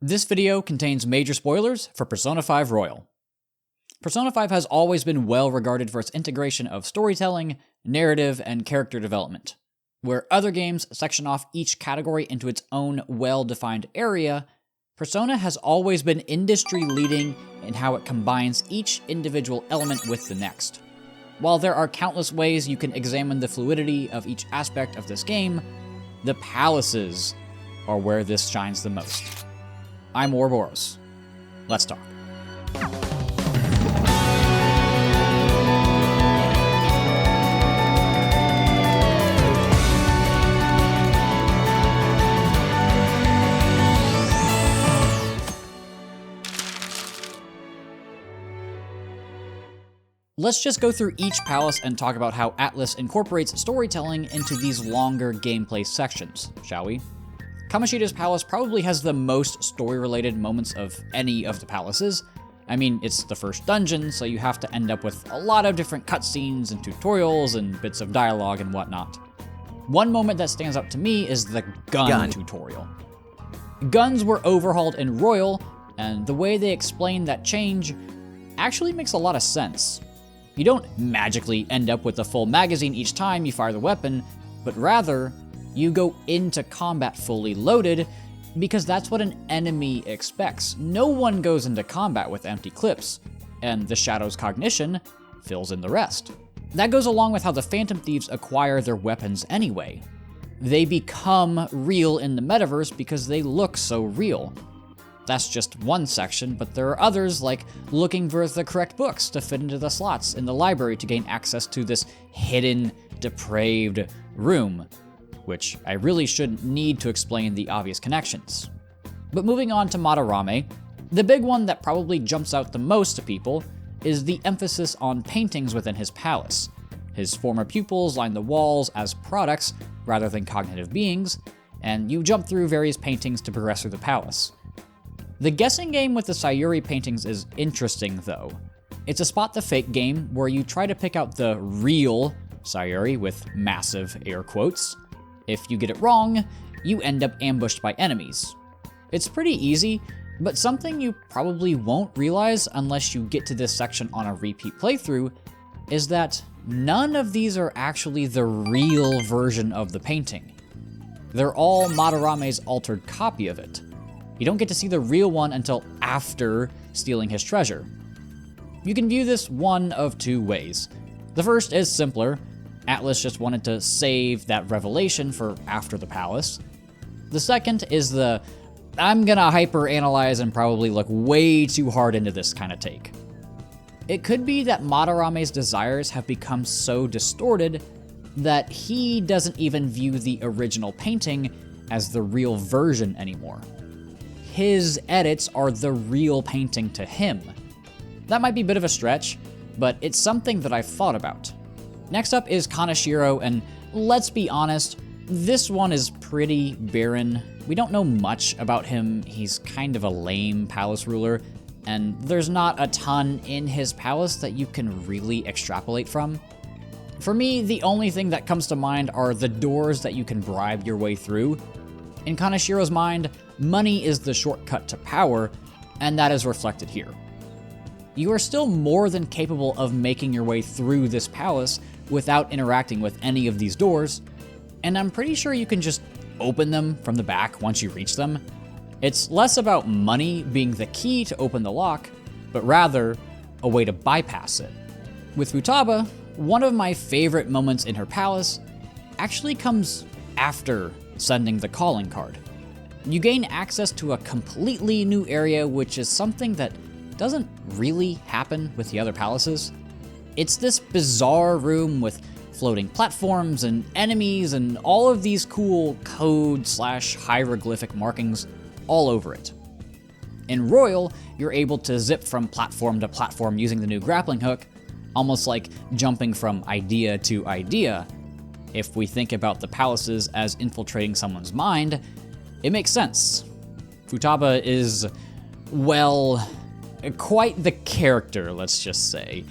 This video contains major spoilers for Persona 5 Royal. Persona 5 has always been well regarded for its integration of storytelling, narrative, and character development. Where other games section off each category into its own well-defined area, Persona has always been industry-leading in how it combines each individual element with the next. While there are countless ways you can examine the fluidity of each aspect of this game, the palaces are where this shines the most. I'm Ouroboros. Let's talk. Let's just go through each palace and talk about how Atlus incorporates storytelling into these longer gameplay sections, shall we? Kamoshida's palace probably has the most story-related moments of any of the palaces. I mean, it's the first dungeon, so you have to end up with a lot of different cutscenes and tutorials and bits of dialogue and whatnot. One moment that stands out to me is the gun tutorial. Guns were overhauled in Royal, and the way they explain that change actually makes a lot of sense. You don't magically end up with a full magazine each time you fire the weapon, but rather, you go into combat fully loaded because that's what an enemy expects. No one goes into combat with empty clips, and the Shadow's cognition fills in the rest. That goes along with how the Phantom Thieves acquire their weapons anyway. They become real in the metaverse because they look so real. That's just one section, but there are others like looking for the correct books to fit into the slots in the library to gain access to this hidden, depraved room, which I really shouldn't need to explain the obvious connections. But moving on to Madarame, the big one that probably jumps out the most to people is the emphasis on paintings within his palace. His former pupils line the walls as products rather than cognitive beings, and you jump through various paintings to progress through the palace. The guessing game with the Sayuri paintings is interesting though. It's a spot the fake game where you try to pick out the real Sayuri with massive air quotes. If you get it wrong, you end up ambushed by enemies. It's pretty easy, but something you probably won't realize unless you get to this section on a repeat playthrough is that none of these are actually the real version of the painting. They're all Madarame's altered copy of it. You don't get to see the real one until after stealing his treasure. You can view this one of two ways. The first is simpler. Atlus just wanted to save that revelation for after the palace. The second is the, I'm gonna hyper-analyze and probably look way too hard into this kind of take. It could be that Madarame's desires have become so distorted that he doesn't even view the original painting as the real version anymore. His edits are the real painting to him. That might be a bit of a stretch, but it's something that I've thought about. Next up is Kaneshiro, and let's be honest, this one is pretty barren. We don't know much about him. He's kind of a lame palace ruler, and there's not a ton in his palace that you can really extrapolate from. For me, the only thing that comes to mind are the doors that you can bribe your way through. In Kaneshiro's mind, money is the shortcut to power, and that is reflected here. You are still more than capable of making your way through this palace without interacting with any of these doors, and I'm pretty sure you can just open them from the back once you reach them. It's less about money being the key to open the lock, but rather a way to bypass it. With Futaba, one of my favorite moments in her palace actually comes after sending the calling card. You gain access to a completely new area, which is something that doesn't really happen with the other palaces. It's this bizarre room with floating platforms and enemies and all of these cool code/hieroglyphic markings all over it. In Royal, you're able to zip from platform to platform using the new grappling hook, almost like jumping from idea to idea. If we think about the palaces as infiltrating someone's mind, it makes sense. Futaba is, well, quite the character, let's just say.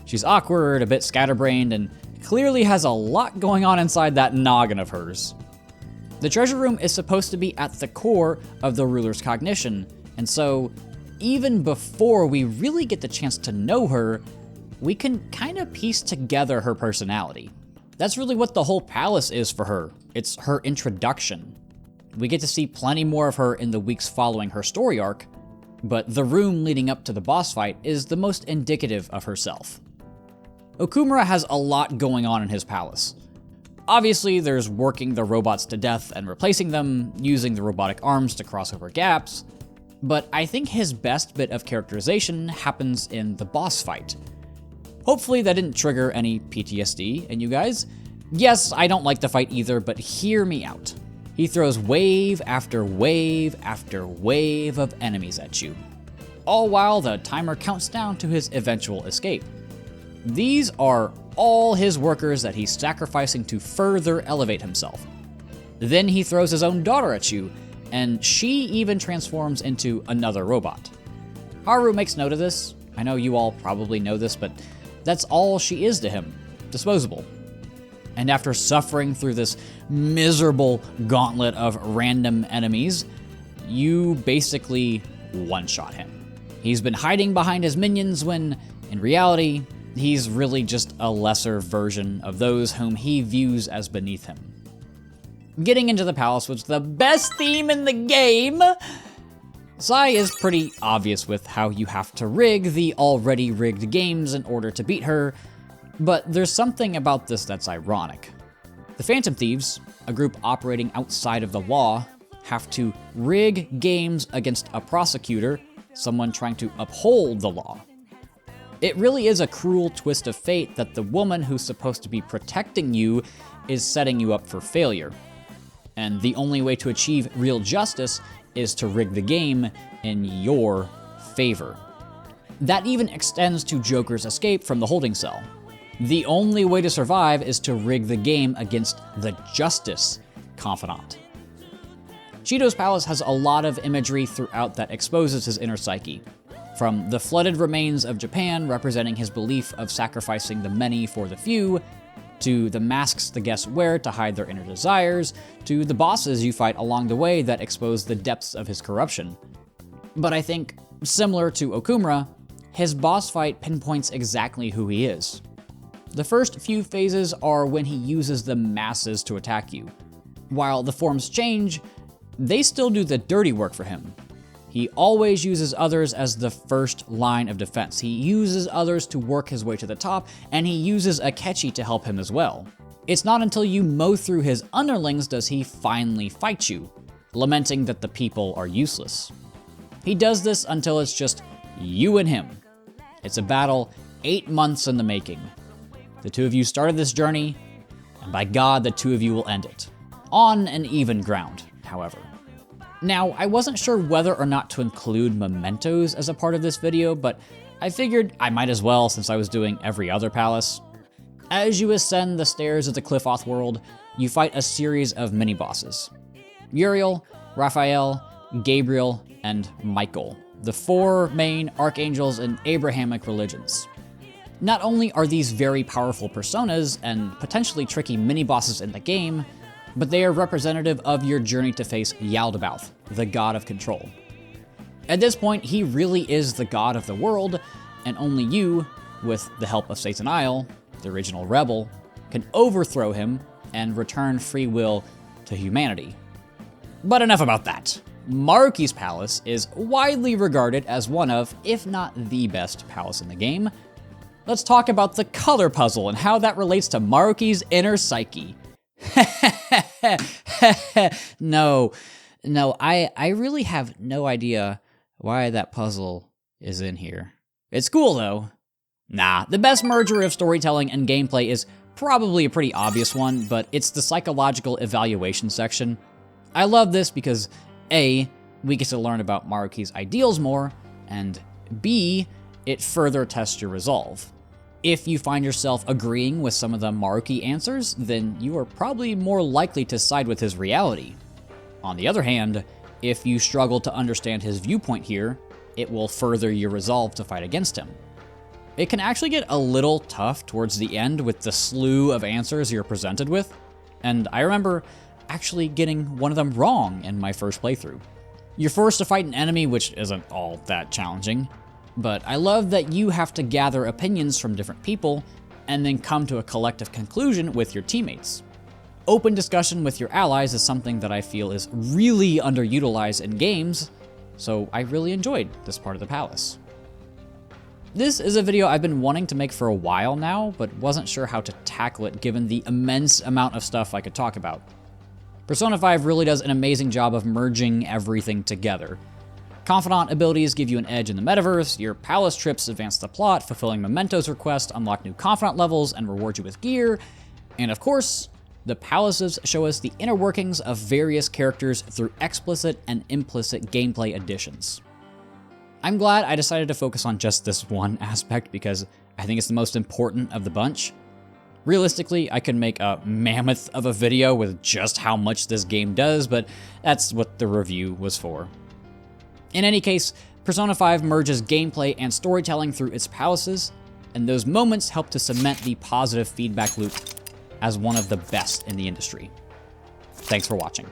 She's awkward, a bit scatterbrained, and clearly has a lot going on inside that noggin of hers. The treasure room is supposed to be at the core of the ruler's cognition, and so even before we really get the chance to know her, we can kind of piece together her personality. That's really what the whole palace is for her. It's her introduction. We get to see plenty more of her in the weeks following her story arc, but the room leading up to the boss fight is the most indicative of herself. Okumura has a lot going on in his palace. Obviously, there's working the robots to death and replacing them, using the robotic arms to cross over gaps, but I think his best bit of characterization happens in the boss fight. Hopefully that didn't trigger any PTSD in you guys. Yes, I don't like the fight either, but hear me out. He throws wave after wave after wave of enemies at you, all while the timer counts down to his eventual escape. These are all his workers that he's sacrificing to further elevate himself. Then he throws his own daughter at you, and she even transforms into another robot. Haru makes note of this. I know you all probably know this, but that's all she is to him, disposable. And after suffering through this miserable gauntlet of random enemies, you basically one-shot him. He's been hiding behind his minions when, in reality, he's really just a lesser version of those whom he views as beneath him. Getting into the palace was the best theme in the game. Sai is pretty obvious with how you have to rig the already rigged games in order to beat her, but there's something about this that's ironic. The Phantom Thieves, a group operating outside of the law, have to rig games against a prosecutor, someone trying to uphold the law. It really is a cruel twist of fate that the woman who's supposed to be protecting you is setting you up for failure. And the only way to achieve real justice is to rig the game in your favor. That even extends to Joker's escape from the holding cell. The only way to survive is to rig the game against the Justice Confidant. Shido's palace has a lot of imagery throughout that exposes his inner psyche. From the flooded remains of Japan representing his belief of sacrificing the many for the few, to the masks the guests wear to hide their inner desires, to the bosses you fight along the way that expose the depths of his corruption. But I think, similar to Okumura, his boss fight pinpoints exactly who he is. The first few phases are when he uses the masses to attack you. While the forms change, they still do the dirty work for him. He always uses others as the first line of defense. He uses others to work his way to the top, and he uses Akechi to help him as well. It's not until you mow through his underlings does he finally fight you, lamenting that the people are useless. He does this until it's just you and him. It's a battle 8 months in the making. The two of you started this journey, and by God, the two of you will end it. On an even ground, however. Now, I wasn't sure whether or not to include mementos as a part of this video, but I figured I might as well since I was doing every other palace. As you ascend the stairs of the Cliffoth world, you fight a series of mini-bosses. Uriel, Raphael, Gabriel, and Michael, the 4 main archangels in Abrahamic religions. Not only are these very powerful personas and potentially tricky mini-bosses in the game, but they are representative of your journey to face Yaldabaoth, the god of control. At this point, he really is the god of the world, and only you, with the help of Satan Isle, the original rebel, can overthrow him and return free will to humanity. But enough about that. Maruki's palace is widely regarded as one of, if not the best palace in the game. Let's talk about the color puzzle and how that relates to Maruki's inner psyche. No, I really have no idea why that puzzle is in here. It's cool though. Nah, the best merger of storytelling and gameplay is probably a pretty obvious one, but it's the psychological evaluation section. I love this because A, we get to learn about Maruki's ideals more, and B, it further tests your resolve. If you find yourself agreeing with some of the Maruki answers, then you are probably more likely to side with his reality. On the other hand, if you struggle to understand his viewpoint here, it will further your resolve to fight against him. It can actually get a little tough towards the end with the slew of answers you're presented with, and I remember actually getting one of them wrong in my first playthrough. You're forced to fight an enemy, which isn't all that challenging, but I love that you have to gather opinions from different people and then come to a collective conclusion with your teammates. Open discussion with your allies is something that I feel is really underutilized in games, so I really enjoyed this part of the palace. This is a video I've been wanting to make for a while now, but wasn't sure how to tackle it given the immense amount of stuff I could talk about. Persona 5 really does an amazing job of merging everything together. Confidant abilities give you an edge in the metaverse, your palace trips advance the plot, fulfilling Mementos requests unlock new Confidant levels and reward you with gear, and of course, the palaces show us the inner workings of various characters through explicit and implicit gameplay additions. I'm glad I decided to focus on just this one aspect because I think it's the most important of the bunch. Realistically, I could make a mammoth of a video with just how much this game does, but that's what the review was for. In any case, Persona 5 merges gameplay and storytelling through its palaces, and those moments help to cement the positive feedback loop as one of the best in the industry. Thanks for watching.